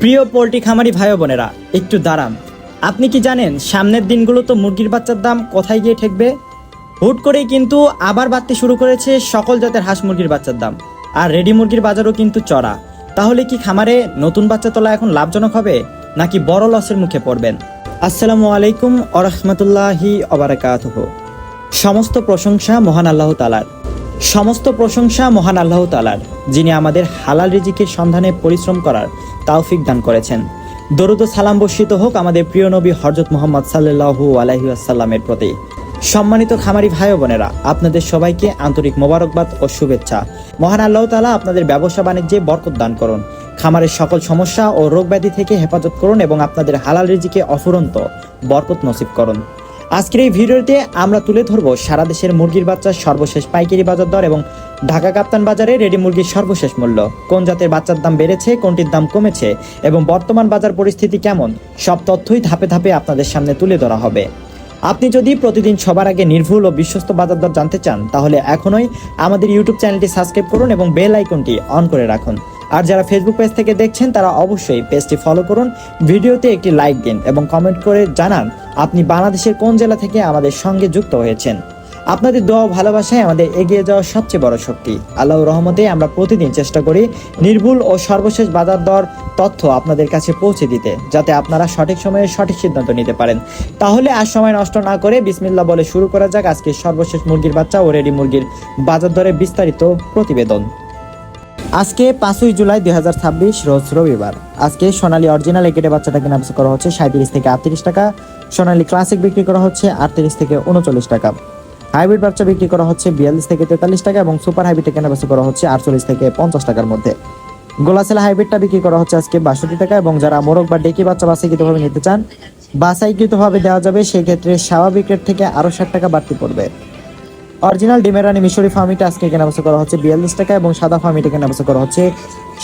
প্রিয় পোল্ট্রি খামারি ভাই বোনেরা, একটু দাঁড়ান। আপনি কি জানেন সামনের দিনগুলো তো মুরগির বাচ্চার দাম কোথায় গিয়ে ঠেকবে? হুট করেই কিন্তু আবার বাড়তে শুরু করেছে সকল জাতের হাঁস মুরগির বাচ্চার দাম, আর রেডি মুরগির বাজারও কিন্তু চড়া। তাহলে কি খামারে নতুন বাচ্চা তোলা এখন লাভজনক হবে, নাকি বড় লসের মুখে পড়বেন? আসসালামু আলাইকুম ওয়া রাহমাতুল্লাহি ওয়া বারাকাতুহু। সমস্ত প্রশংসা মহান আল্লাহ তাআলার। সমস্ত প্রশংসা মহান আল্লাহ তাআলার, যিনি আমাদের হালাল রিজিকের সন্ধানে পরিশ্রম করার তৌফিক দান করেছেন। দরুদ ও সালাম বর্ষিত হোক আমাদের প্রিয় নবী হযরত মুহাম্মদ সাল্লাল্লাহু আলাইহি ওয়াসাল্লামের প্রতি। সম্মানিত খামারি ভাই বোনেরা, আপনাদের সবাইকে আন্তরিক মোবারকবাদ ও শুভেচ্ছা। মহান আল্লাহ তাআলা আপনাদের ব্যবসা বাণিজ্যে বরকত দান করুন, খামারের সকল সমস্যা ও রোগ ব্যাধি থেকে হেফাজত করুন এবং আপনাদের হালাল রিজিকে অফুরন্ত বরকত নসিব করুন। আজকের এই ভিডিওতে আমরা তুলে ধরবো সারা দেশের মুরগির বাচ্চার সর্বশেষ পাইকারি বাজার দর এবং ঢাকা কাপ্তান বাজারে রেডি মুরগির সর্বশেষ মূল্য, কোন জাতের বাচ্চার দাম বেড়েছে, কোনটির দাম কমেছে এবং বর্তমান বাজার পরিস্থিতি কেমন, সব তথ্যই ধাপে ধাপে আপনাদের সামনে তুলে ধরা হবে। আপনি যদি প্রতিদিন সবার আগে নির্ভুল ও বিশ্বস্ত বাজার দর জানতে চান, তাহলে এখনই আমাদের ইউটিউব চ্যানেলটি সাবস্ক্রাইব করুন এবং বেল আইকনটি অন করে রাখুন। আর যারা ফেসবুক পেজ থেকে দেখছেন, তারা অবশ্যই পেজটি ফলো করুন, ভিডিওতে একটি লাইক দিন এবং কমেন্ট করে জানান আপনি বাংলাদেশের কোন জেলা থেকে আমাদের সঙ্গে যুক্ত হয়েছেন। আপনাদের দোয়া ও ভালোবাসায় আমাদের এগিয়ে যাওয়ার সবচেয়ে বড় শক্তি। আল্লাহর রহমতে আমরা প্রতিদিন চেষ্টা করি নির্ভুল ও সর্বশেষ বাজার দর তথ্য আপনাদের কাছে পৌঁছে দিতে, যাতে আপনারা সঠিক সময়ে সঠিক সিদ্ধান্ত নিতে পারেন। তাহলে আর সময় নষ্ট না করে বিসমিল্লাহ বলে শুরু করা যাক আজকে সর্বশেষ মুরগির বাচ্চা ও রেডি মুরগির বাজার দরে বিস্তারিত প্রতিবেদন। আজকে 5ই জুলাই 2026 রোজ রবিবার। আজকে সোনালী অরিজিনাল একেটে বাচ্চাটা কেনা বেচা করা হচ্ছে 37 থেকে 38 টাকা, সোনালী ক্লাসিক বিক্রি করা হচ্ছে 38 থেকে 39 টাকা, হাইব্রিড বাচ্চা বিক্রি করা হচ্ছে 42 থেকে 43 টাকা এবং সুপার হাইব্রিডটা কেনা বেচা করা হচ্ছে 48 থেকে 50 টাকার মধ্যে। গোলাসেলা হাইব্রিডটা বিক্রি করা হচ্ছে আজকে 62 টাকা এবং যারা মোরগ বা ডেকি বাচ্চা বাছাইকৃতভাবে নিতে চান, বাছাইকৃতভাবে দেওয়া যাবে, সেই ক্ষেত্রে স্বাভাবিক রেট থেকে আরও 60 টাকা বাড়তি পড়বে। অরিজিনাল ডিমের রানী মিশরি ফার্মিটা আজকে কেনাবেচা করা হচ্ছে 42 টাকা এবং সাদা ফার্মিটা কেনাবেচা করা হচ্ছে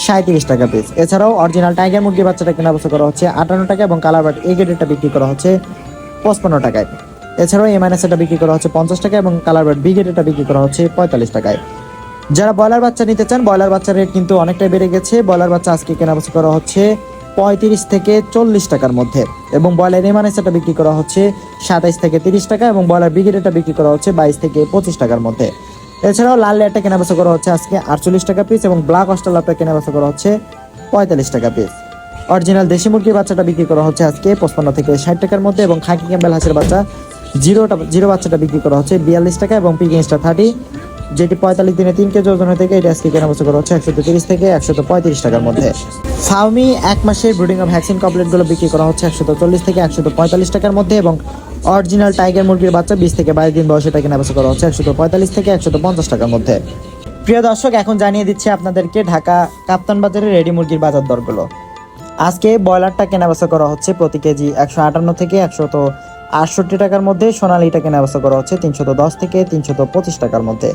37 টাকা পিস। এছাড়াও অরিজিনাল টাইগার মুরগি বাচ্চাটা কেনাবেচা করা হচ্ছে 58 টাকা এবং কালার বাট এগেডেটা বিক্রি করা হচ্ছে 55 টাকায়। এছাড়াও এমআইএসটা বিক্রি করা হচ্ছে 50 টাকা এবং কালার বাট বিগেডেটা বিক্রি করা হচ্ছে 45 টাকায়। যারা ব্রয়লার বাচ্চা নিতে চান, ব্রয়লার বাচ্চার রেট কিন্তু অনেকটাই বেড়ে গেছে। ব্রয়লার বাচ্চা আজকে কেনাবেচা করা হচ্ছে 35 থেকে 40 টাকার মধ্যে এবং ব্রয়লার এমআইএসটা বিক্রি করা হচ্ছে 27 থেকে 30 টাকা এবং ব্রয়লার ব্রিগেডটা বিক্রি করা হচ্ছে 22 থেকে 25 টাকার মধ্যে। এছাড়াও লাল লেয়ারটা কেনাবেচা করা হচ্ছে আজকে 48 টাকা পিস এবং ব্ল্যাক অস্ট্রেলিয়াটা কেনাবেচা করা হচ্ছে 45 টাকা পিস। অরিজিনাল দেশি মুরগির বাচ্চাটা বিক্রি করা হচ্ছে আজকে 55 থেকে 60 টাকার মধ্যে এবং খাকি ক্যাম্বেল হাঁসের বাচ্চা জিরো বাচ্চাটা বিক্রি করা হচ্ছে 42 টাকা এবং পিকিংসটা 30, যেটি 45 দিনে 3 কেজি ওজনের থেকে এটা আজকে কেনাবেচা করা হচ্ছে 130 থেকে 135 টাকার মধ্যে। ফাউমি 1 মাসের ব্রিডিং ও ভ্যাকসিন কমপ্লিটগুলো বিক্রি করা হচ্ছে 140 থেকে 145 টাকার মধ্যে এবং অরিজিনাল টাইগার মুরগির বাচ্চা 20 থেকে 22 দিন বয়সে এটা কেনাবেচা করা হচ্ছে 145 থেকে 150 টাকার মধ্যে। প্রিয় দর্শক, এখন জানিয়ে দিচ্ছি আপনাদেরকে ঢাকা কাপ্তান বাজারে রেডি মুরগির বাজার দরগুলো। আজকে ব্রয়লারটা কেনাবেচা করা হচ্ছে প্রতি কেজি 158 থেকে 168 টাকার মধ্যে। সোনালিটা কেনাবেচা করা হচ্ছে 310 থেকে 325 টাকার মধ্যে।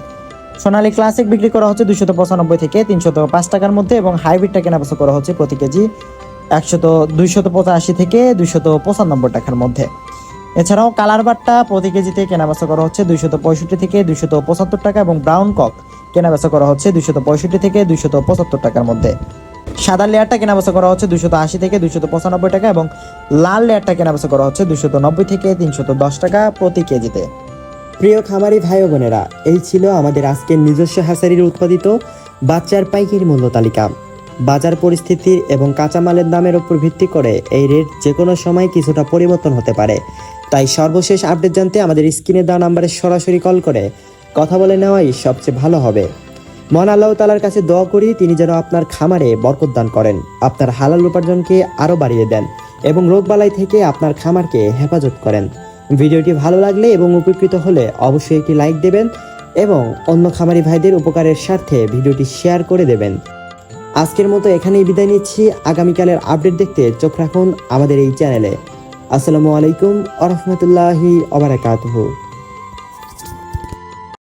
সোনালী ক্লাসিক বিক্রি করা হচ্ছে 295 থেকে 305 টাকার মধ্যে এবং হাইব্রিডটা কেনাবেচা করা হচ্ছে প্রতি কেজি 285 থেকে 295 টাকার মধ্যে। এছাড়াও কালার বাটটা প্রতি কেজিতে কেনাবেচা করা হচ্ছে 265 থেকে 275 টাকা এবং ব্রাউন কক কেনাবেচা করা হচ্ছে 265 থেকে 275 টাকার মধ্যে। সাদা লেয়ারটা কেনাবেচা করা হচ্ছে 280 থেকে 295 টাকা এবং লাল লেয়ারটা কেনাবেচা করা হচ্ছে 290 থেকে 310 টাকা প্রতি কেজিতে। প্রিয় খামারি ভাই বোনেরা, এই ছিল আমাদের আজকের নিজস্ব হ্যাচারির উৎপাদিত বাচ্চার পাইকারি মূল্য তালিকা। বাজার পরিস্থিতির এবং কাঁচামালের দামের উপর ভিত্তি করে এই রেট যে কোনো সময় কিছুটা পরিবর্তন হতে পারে, তাই সর্বশেষ আপডেট জানতে আমাদের স্ক্রিনে দেওয়া নাম্বারে সরাসরি কল করে কথা বলে নেওয়াই সবচেয়ে ভালো হবে। মহান আল্লাহ তাআলার কাছে দোয়া করি তিনি যেন আপনার খামারে বরকত দান করেন, আপনার হালাল উপার্জনকে আরও বাড়িয়ে দেন এবং রোগবালাই থেকে আপনার খামারকে হেফাজত করেন। ভিডিওটি ভালো লাগলে এবং উপকৃত হলে অবশ্যই একটি লাইক দেবেন এবং অন্য খামারি ভাইদের উপকারের স্বার্থে ভিডিওটি শেয়ার করে দেবেন। আজকের মতো এখানেই বিদায় নিচ্ছি। আগামীকালের আপডেট দেখতে চোখ রাখুন আমাদের এই চ্যানেলে। আসসালামু আলাইকুম ওয়া রাহমাতুল্লাহি ওয়া বারাকাতুহু।